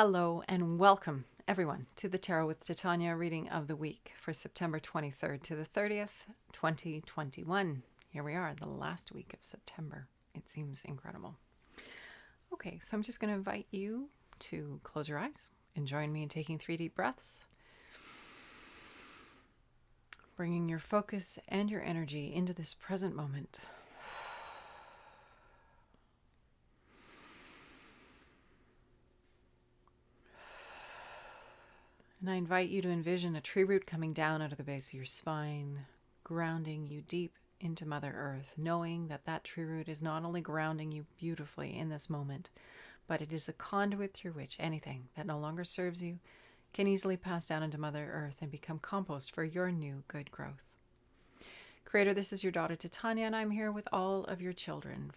Hello and welcome, everyone, to the Tarot with Titania reading of the week for September 23rd to the 30th, 2021. Here we are, the last week of September. It seems incredible. Okay, so I'm just going to invite you to close your eyes and join me in taking 3 deep breaths, bringing your focus and your energy into this present moment. And I invite you to envision a tree root coming down out of the base of your spine, grounding you deep into Mother Earth, knowing that that tree root is not only grounding you beautifully in this moment, but it is a conduit through which anything that no longer serves you can easily pass down into Mother Earth and become compost for your new good growth. Creator, this is your daughter Titania, and I'm here with all of your children.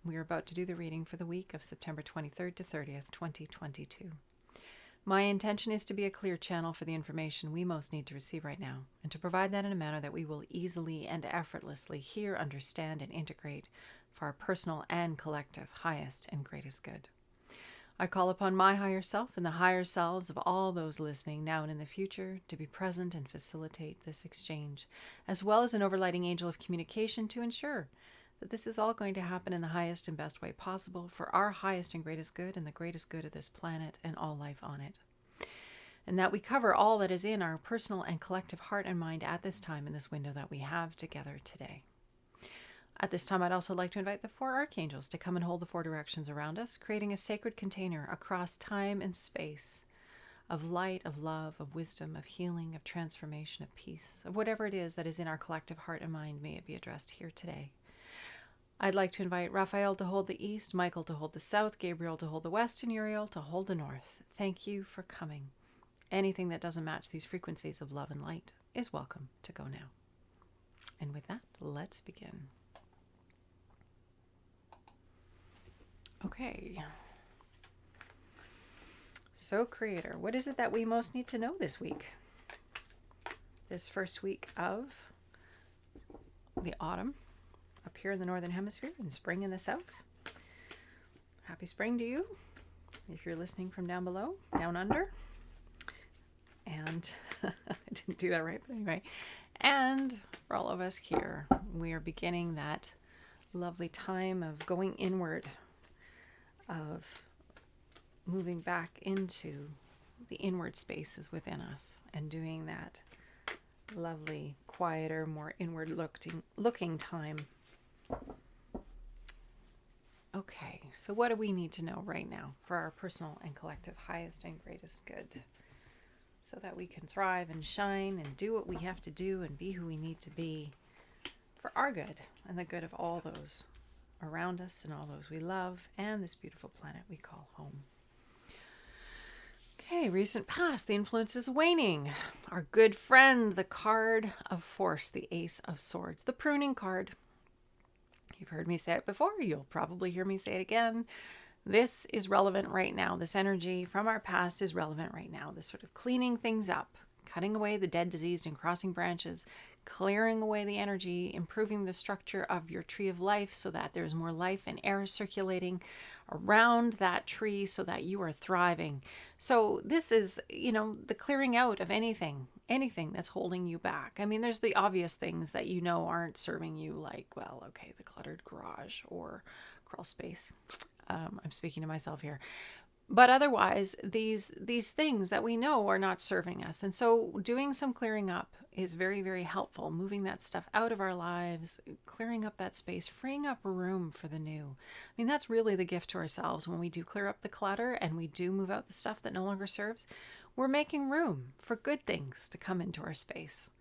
We are about to do the reading for the week of September 23rd to 30th, 2022. My intention is to be a clear channel for the information we most need to receive right now, and to provide that in a manner that we will easily and effortlessly hear, understand, and integrate for our personal and collective highest and greatest good. I call upon my higher self and the higher selves of all those listening now and in the future to be present and facilitate this exchange, as well as an overlighting angel of communication to ensure that this is all going to happen in the highest and best way possible for our highest and greatest good and the greatest good of this planet and all life on it. And that we cover all that is in our personal and collective heart and mind at this time in this window that we have together today. At this time, I'd also like to invite the 4 archangels to come and hold the 4 directions around us, creating a sacred container across time and space of light, of love, of wisdom, of healing, of transformation, of peace, of whatever it is that is in our collective heart and mind. May it be addressed here today. I'd like to invite Raphael to hold the east, Michael to hold the south, Gabriel to hold the west, and Uriel to hold the north. Thank you for coming. Anything that doesn't match these frequencies of love and light is welcome to go now. And with that, let's begin. Okay. So, Creator, what is it that we most need to know this week? This first week of the autumn up here in the Northern Hemisphere and spring in the South. Happy spring to you if you're listening from down below, down under. And I didn't do that right, but anyway. And for all of us here, we are beginning that lovely time of going inward, of moving back into the inward spaces within us and doing that lovely, quieter, more inward looking time. Okay, so what do we need to know right now for our personal and collective highest and greatest good, so that we can thrive and shine and do what we have to do and be who we need to be for our good and the good of all those around us and all those we love and this beautiful planet we call home. Okay, recent past, the influence is waning. Our good friend, the card of force, the Ace of Swords, the pruning card. You've heard me say it before. You'll probably hear me say it again. This is relevant right now. This energy from our past is relevant right now. This sort of cleaning things up, cutting away the dead, diseased, and crossing branches, clearing away the energy, improving the structure of your tree of life so that there's more life and air circulating around that tree so that you are thriving. So this is, the clearing out of anything that's holding you back. I mean, there's the obvious things that aren't serving you, like, the cluttered garage or crawl space. I'm speaking to myself here. But otherwise, these things that we know are not serving us. And so doing some clearing up is very, very helpful. Moving that stuff out of our lives, clearing up that space, freeing up room for the new. I mean, that's really the gift to ourselves when we do clear up the clutter and we do move out the stuff that no longer serves. We're making room for good things to come into our space.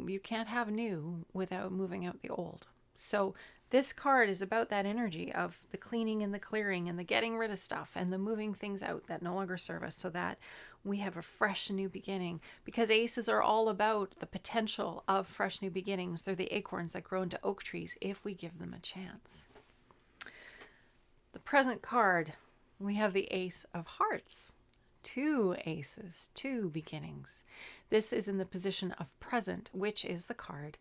You can't have new without moving out the old. So this card is about that energy of the cleaning and the clearing and the getting rid of stuff and the moving things out that no longer serve us so that we have a fresh new beginning. Because aces are all about the potential of fresh new beginnings. They're the acorns that grow into oak trees if we give them a chance. The present card, we have the Ace of Hearts. 2 aces, 2 beginnings. This is in the position of present, which is the card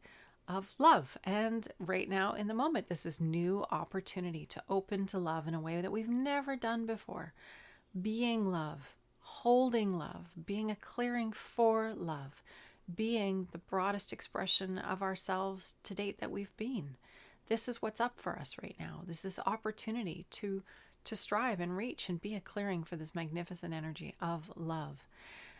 of love. And right now in the moment, this is new opportunity to open to love in a way that we've never done before. being love, holding love, being a clearing for love, being the broadest expression of ourselves to date that we've been. This is what's up for us right now. This is this opportunity to strive and reach and be a clearing for this magnificent energy of love.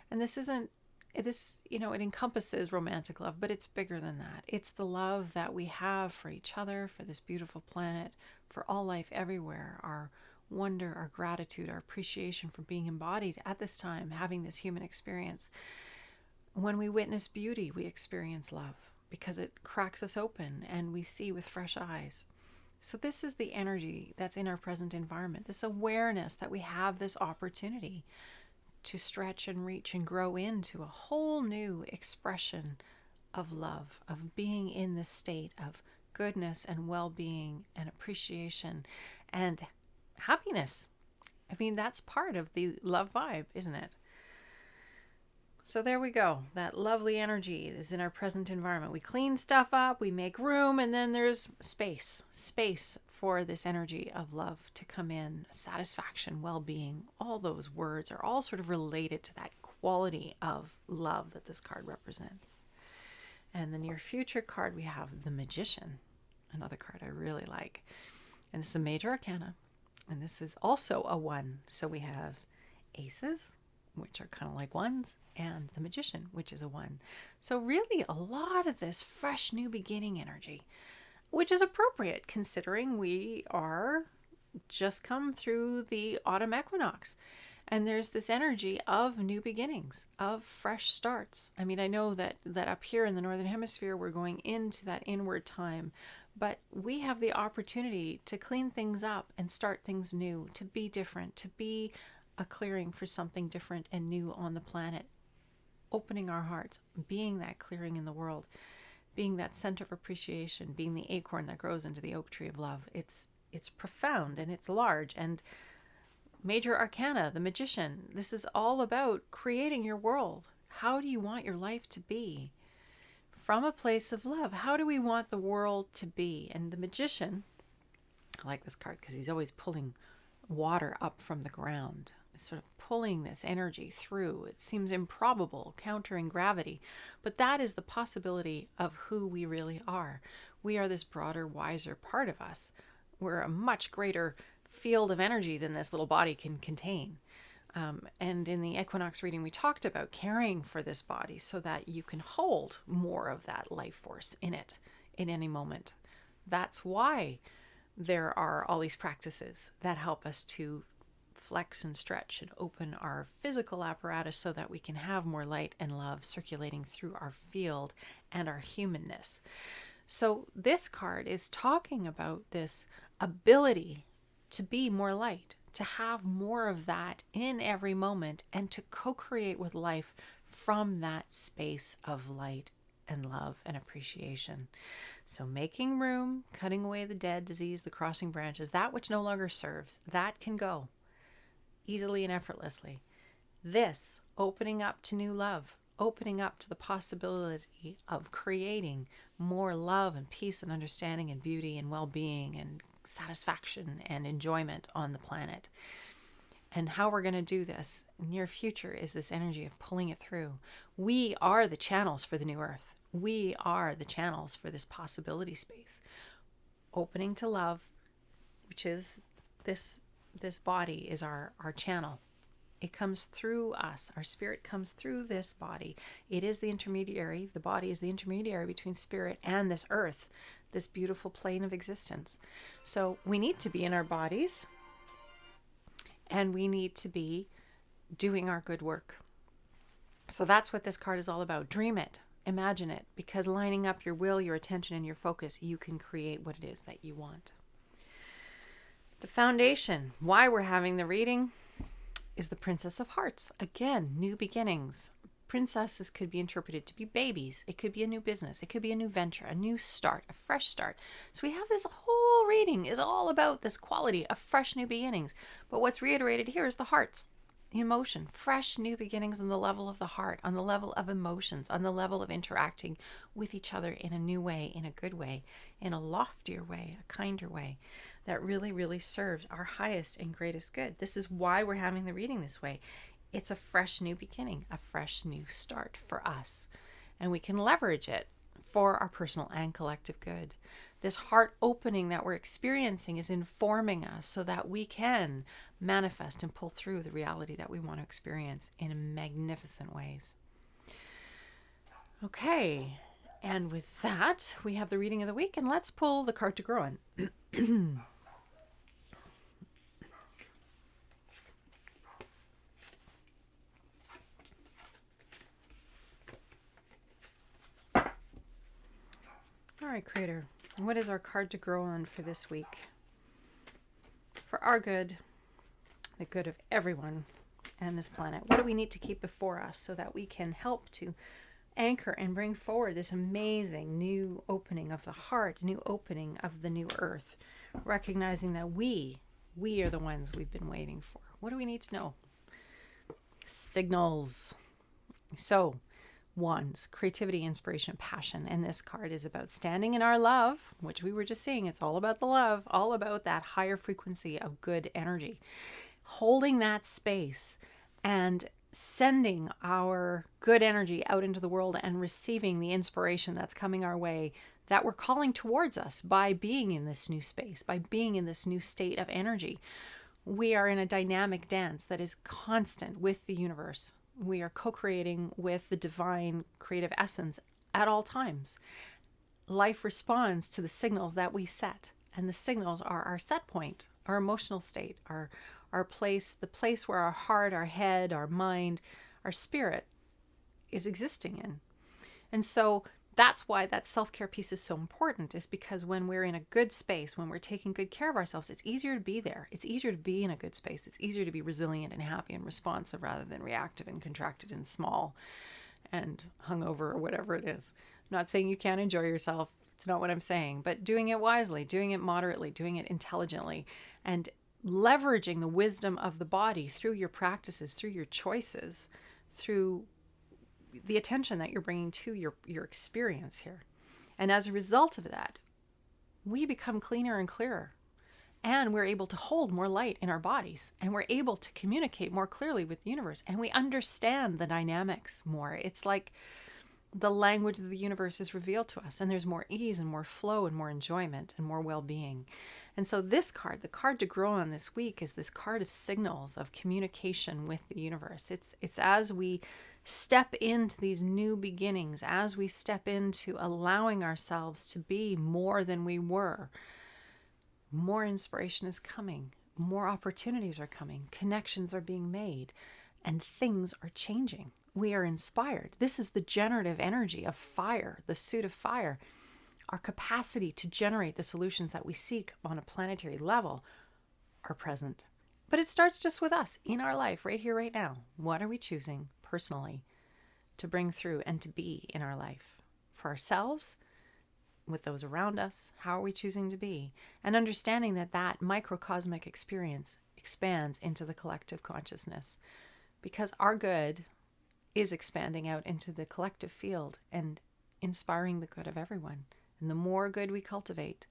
And this isn't this, it encompasses romantic love, but it's bigger than that. It's the love that we have for each other, for this beautiful planet, for all life everywhere, our wonder, our gratitude, our appreciation for being embodied at this time, having this human experience. When we witness beauty, we experience love because it cracks us open and we see with fresh eyes. So this is the energy that's in our present environment, this awareness that we have this opportunity to stretch and reach and grow into a whole new expression of love, of being in this state of goodness and well-being and appreciation and happiness. I mean, that's part of the love vibe, isn't it? So there we go. That lovely energy is in our present environment. We clean stuff up, we make room, and then there's space for this energy of love to come in. Satisfaction, well-being, all those words are all sort of related to that quality of love that this card represents. And the near future card, we have the Magician, another card I really like. And this is a major arcana, and this is also a 1. So we have aces, which are kind of like 1s, and the Magician, which is a 1. So really a lot of this fresh new beginning energy, which is appropriate considering we are just come through the autumn equinox. And there's this energy of new beginnings, of fresh starts. I mean, I know that up here in the Northern Hemisphere, we're going into that inward time, but we have the opportunity to clean things up and start things new, to be different, to be a clearing for something different and new on the planet, opening our hearts, being that clearing in the world, being that center of appreciation, being the acorn that grows into the oak tree of love. It's profound and it's large. And major arcana, the Magician, this is all about creating your world. How do you want your life to be? From a place of love, how do we want the world to be? And the Magician, I like this card because he's always pulling water up from the ground, sort of pulling this energy through. It seems improbable, countering gravity, but that is the possibility of who we really are. We are this broader, wiser part of us. We're a much greater field of energy than this little body can contain. And in the equinox reading, we talked about caring for this body so that you can hold more of that life force in it in any moment. That's why there are all these practices that help us to flex and stretch and open our physical apparatus so that we can have more light and love circulating through our field and our humanness. So this card is talking about this ability to be more light, to have more of that in every moment, and to co-create with life from that space of light and love and appreciation. So making room, cutting away the dead, disease, the crossing branches, that which no longer serves, that can go easily and effortlessly. This opening up to new love, opening up to the possibility of creating more love and peace and understanding and beauty and well-being and satisfaction and enjoyment on the planet. And how we're going to do this near future is this energy of pulling it through. We are the channels for the new earth. We are the channels for this possibility space. Opening to love, which is this body is our channel. It comes through us. Our spirit comes through this body. It is the intermediary. The body is the intermediary between spirit and this earth, this beautiful plane of existence. So we need to be in our bodies, and we need to be doing our good work. So that's what this card is all about. Dream it. Imagine it. Because lining up your will, your attention, and your focus, you can create what it is that you want. The foundation, why we're having the reading, is the Princess of Hearts. Again, new beginnings. Princesses could be interpreted to be babies. It could be a new business. It could be a new venture, a new start, a fresh start. So we have this whole reading is all about this quality of fresh new beginnings. But what's reiterated here is the hearts, the emotion, fresh new beginnings on the level of the heart, on the level of emotions, on the level of interacting with each other in a new way, in a good way, in a loftier way, a kinder way. that really, really serves our highest and greatest good. This is why we're having the reading this way. It's a fresh new beginning, a fresh new start for us. And we can leverage it for our personal and collective good. This heart opening that we're experiencing is informing us so that we can manifest and pull through the reality that we want to experience in magnificent ways. Okay, and with that, we have the reading of the week, and let's pull the card to grow on. All right, Creator, what is our card to grow on for this week? For our good, the good of everyone and this planet. What do we need to keep before us so that we can help to anchor and bring forward this amazing new opening of the heart, new opening of the new earth, recognizing that we are the ones we've been waiting for. What do we need to know? Signals. So, wands, creativity, inspiration, passion. And this card is about standing in our love, which we were just seeing. It's all about the love, all about that higher frequency of good energy. Holding that space and sending our good energy out into the world and receiving the inspiration that's coming our way, that we're calling towards us by being in this new space, by being in this new state of energy. We are in a dynamic dance that is constant with the universe. We are co-creating with the divine creative essence at all times. Life responds to the signals that we set, and the signals are our set point, our emotional state, our place, the place where our heart, our head, our mind, our spirit is existing in. And so that's why that self-care piece is so important, is because when we're in a good space, when we're taking good care of ourselves, it's easier to be there. It's easier to be in a good space. It's easier to be resilient and happy and responsive rather than reactive and contracted and small and hungover or whatever it is. I'm not saying you can't enjoy yourself. It's not what I'm saying, but doing it wisely, doing it moderately, doing it intelligently, and leveraging the wisdom of the body through your practices, through your choices, through the attention that you're bringing to your experience here. And as a result of that, we become cleaner and clearer. And we're able to hold more light in our bodies. And we're able to communicate more clearly with the universe. And we understand the dynamics more. It's like the language of the universe is revealed to us. And there's more ease and more flow and more enjoyment and more well-being. And so this card, the card to grow on this week, is this card of signals of communication with the universe. It's as we step into these new beginnings, as we step into allowing ourselves to be more than we were, more inspiration is coming, more opportunities are coming, connections are being made, and things are changing. We are inspired. This is the generative energy of fire, the suit of fire. Our capacity to generate the solutions that we seek on a planetary level are present. But it starts just with us in our life, right here, right now. What are we choosing personally to bring through and to be in our life? For ourselves, with those around us, how are we choosing to be? And understanding that that microcosmic experience expands into the collective consciousness, because our good is expanding out into the collective field and inspiring the good of everyone. And the more good we cultivate,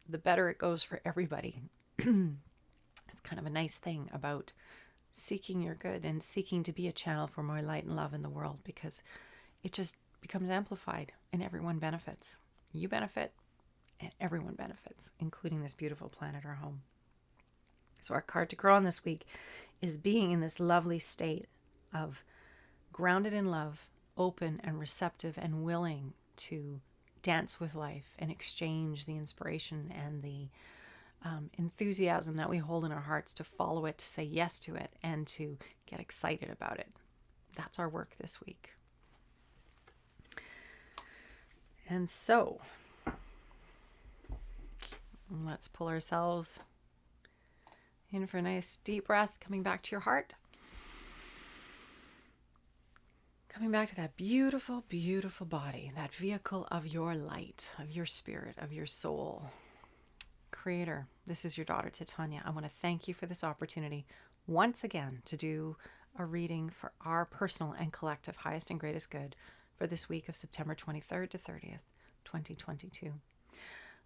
the better it goes for everybody. It's kind of a nice thing about seeking your good and seeking to be a channel for more light and love in the world, because it just becomes amplified and everyone benefits. You benefit and everyone benefits, including this beautiful planet, our home. So our card to grow on this week is being in this lovely state of grounded in love, open and receptive and willing to dance with life and exchange the inspiration and the enthusiasm that we hold in our hearts to follow it, to say yes to it, and to get excited about it. That's our work this week. And so, let's pull ourselves in for a nice deep breath, coming back to your heart. Coming back to that beautiful, beautiful body, that vehicle of your light, of your spirit, of your soul. Creator, this is your daughter, Titania. I want to thank you for this opportunity once again to do a reading for our personal and collective highest and greatest good for this week of September 23rd to 30th, 2022.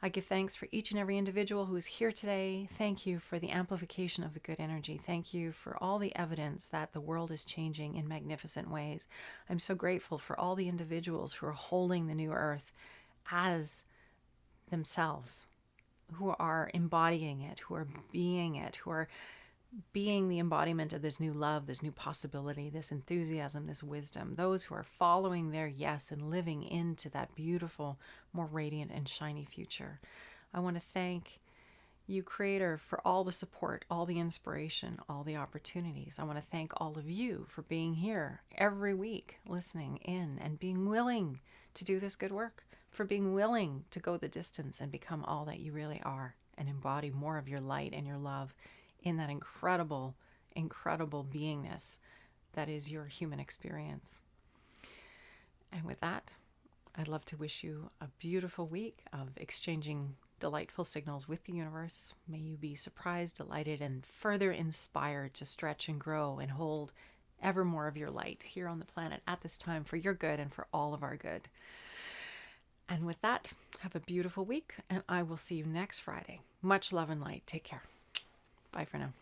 I give thanks for each and every individual who is here today. Thank you for the amplification of the good energy. Thank you for all the evidence that the world is changing in magnificent ways. I'm so grateful for all the individuals who are holding the new earth as themselves, who are embodying it, who are being it, who are being the embodiment of this new love, this new possibility, this enthusiasm, this wisdom, those who are following their yes and living into that beautiful, more radiant and shiny future. I want to thank you, Creator, for all the support, all the inspiration, all the opportunities. I want to thank all of you for being here every week, listening in and being willing to do this good work, for being willing to go the distance and become all that you really are and embody more of your light and your love in that incredible, incredible beingness that is your human experience. And with that, I'd love to wish you a beautiful week of exchanging delightful signals with the universe. May you be surprised, delighted, and further inspired to stretch and grow and hold ever more of your light here on the planet at this time for your good and for all of our good. And with that, have a beautiful week, and I will see you next Friday. Much love and light. Take care. Bye for now.